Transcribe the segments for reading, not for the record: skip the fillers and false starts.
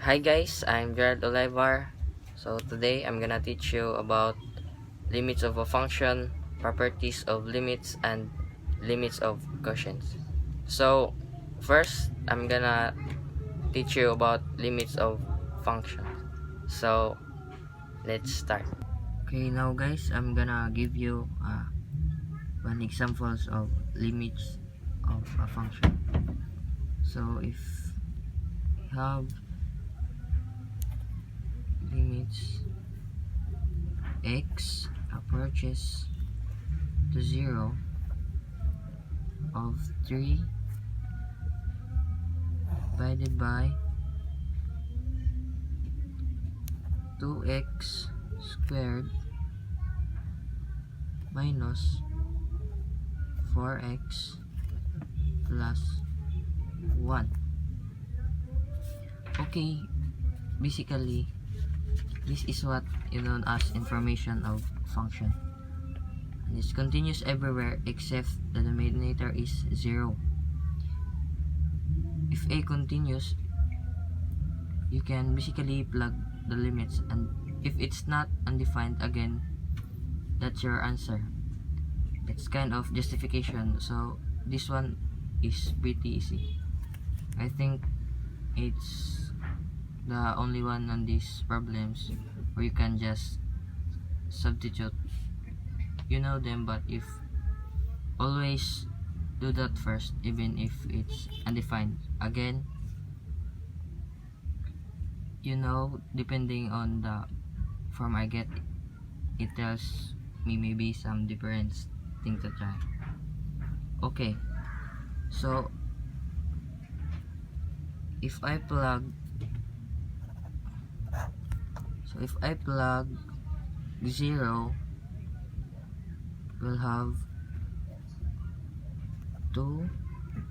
Hi guys, I'm Gerald Olivar. So today I'm gonna teach you about limits of a function, properties of limits, and limits of quotients. So first I'm gonna teach you about limits of functions. So let's start. Okay, now guys, I'm gonna give you one examples of limits of a function. So if you have limits x approaches to 0 of 3 divided by 2x squared minus 4x plus 1. Okay, basically this is what you known as information of function, and it's continuous everywhere except the denominator is 0. If a continuous, you can basically plug the limits, and if it's not undefined, again that's your answer. It's kind of justification, so this one is pretty easy. I think it's the only one on these problems where you can just substitute. You know them, but if always do that first, even if it's undefined. Again, depending on the form I get, it tells me maybe some different thing to try. Okay, so if I plug if I plug 0, we'll have 2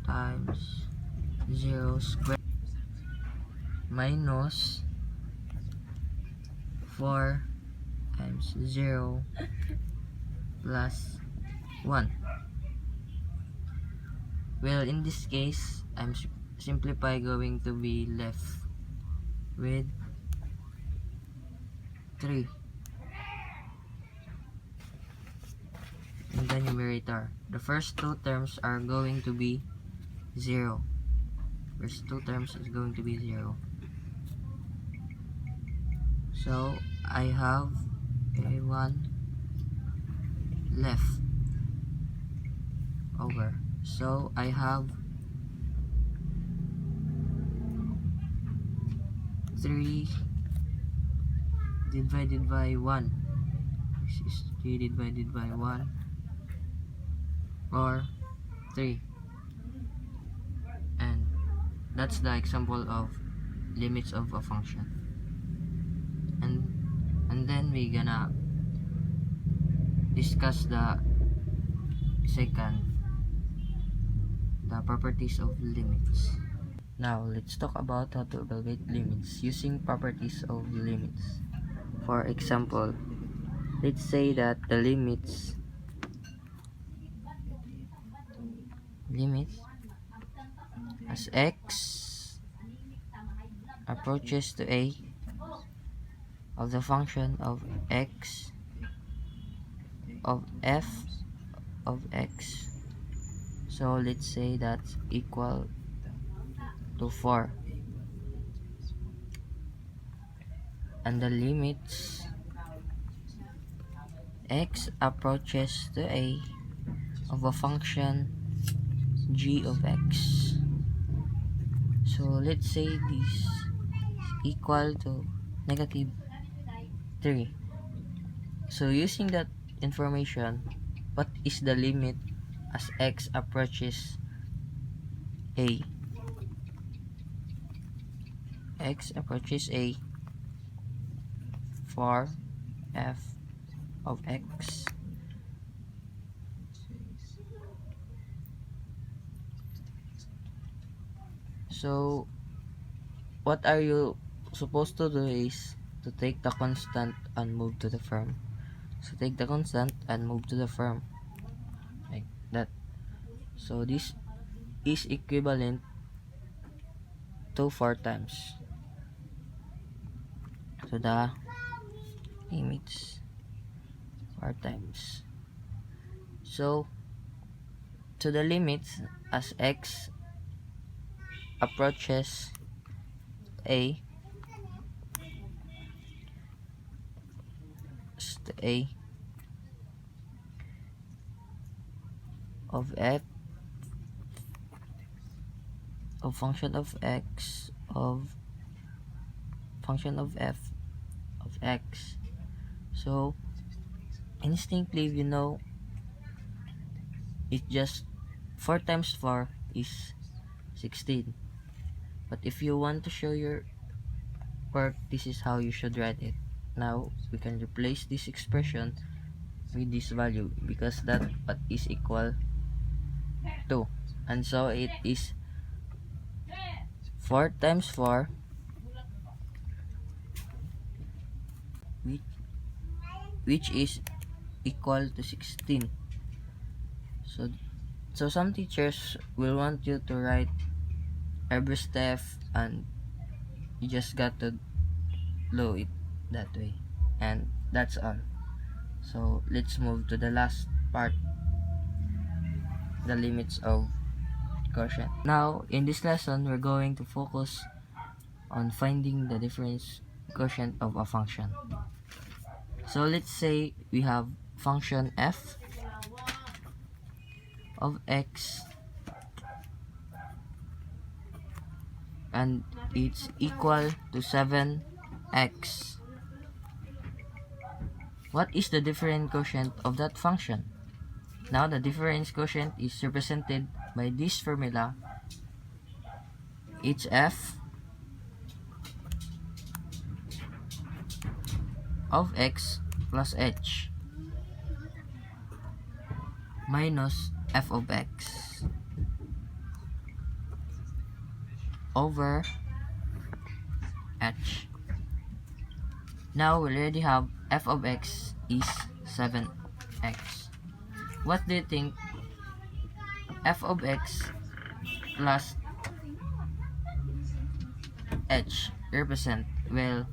times 0 squared minus 4 times 0 plus 1. Well, in this case, I'm simplify going to be left with 3 in the numerator. The first two terms are going to be 0. First two terms is going to be 0. So I have a 1 left over. So I have 3 divided by 1. This is 3 divided by 1, or 3. And that's the example of limits of a function. And then we gonna discuss the second, the properties of limits. Now let's talk about how to evaluate limits using properties of limits. For example, let's say that the limits as x approaches to a of the function of x of f of x. So let's say that's equal to 4, and the limits x approaches to a of a function g of x. So let's say this is equal to negative 3. So using that information, what is the limit as x approaches a? X approaches a for f of x. So what are you supposed to do is to take the constant and move to the firm. So take the constant and move to the firm, like that. So this is equivalent to 4 times. to the limits 4 times. So to the limits as x approaches a of f of function of x of function of f of x. So instinctively, you know, it's just 4 times 4 is 16. But if you want to show your work, this is how you should write it. Now we can replace this expression with this value because that what is equal to, and so it is 4 times 4 which is equal to 16. So some teachers will want you to write every step, and you just got to do it that way, and that's all. So let's move to the last part, the limits of quotient. Now in this lesson, we're going to focus on finding the difference quotient of a function. So let's say we have function f of x, and it's equal to 7x. What is the difference quotient of that function? Now the difference quotient is represented by this formula. It's f of x plus h minus f of x over h. Now we already have f of x is 7x. What do you think f of x plus h represent? Well,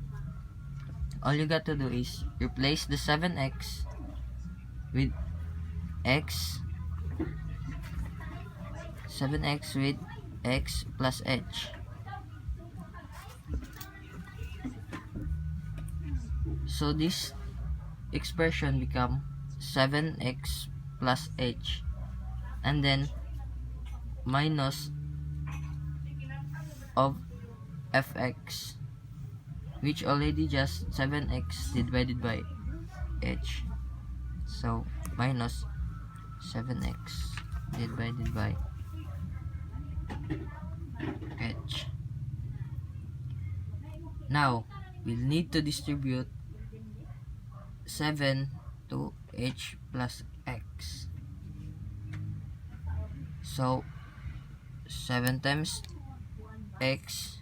all you got to do is replace the 7x with x, 7x with x plus h. So this expression become 7x plus h, and then minus of fx, which already just 7x divided by h. So minus 7x divided by h. Now we'll need to distribute 7 to h plus x. So 7 times x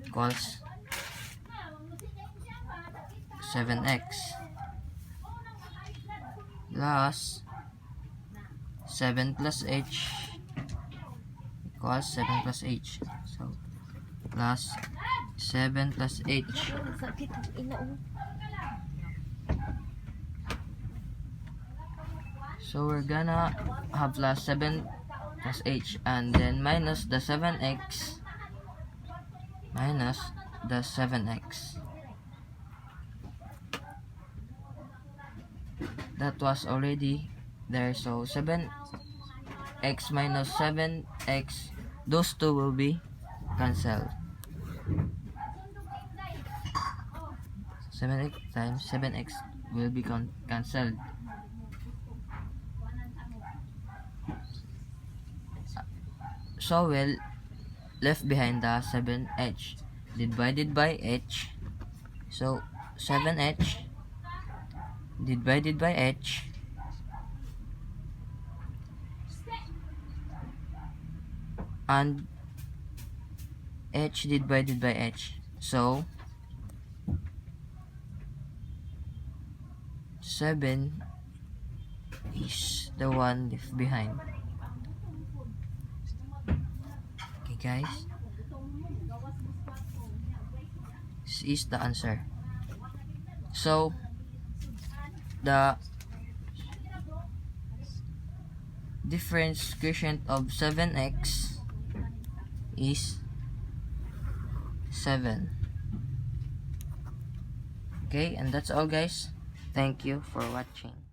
equals 7x plus 7 plus h equals 7 plus h. So plus 7 plus h. So we're gonna have plus 7 plus h, and then minus the 7x minus the 7x. That was already there, so 7x minus 7x, those two will be cancelled. 7x times 7x will be cancelled. So we'll left behind the 7h divided by h. So 7h divided by h and h divided by h. So 7 is the one left behind. Okay guys, this is the answer. So the difference quotient of 7x is 7. Okay, and that's all guys. Thank you for watching.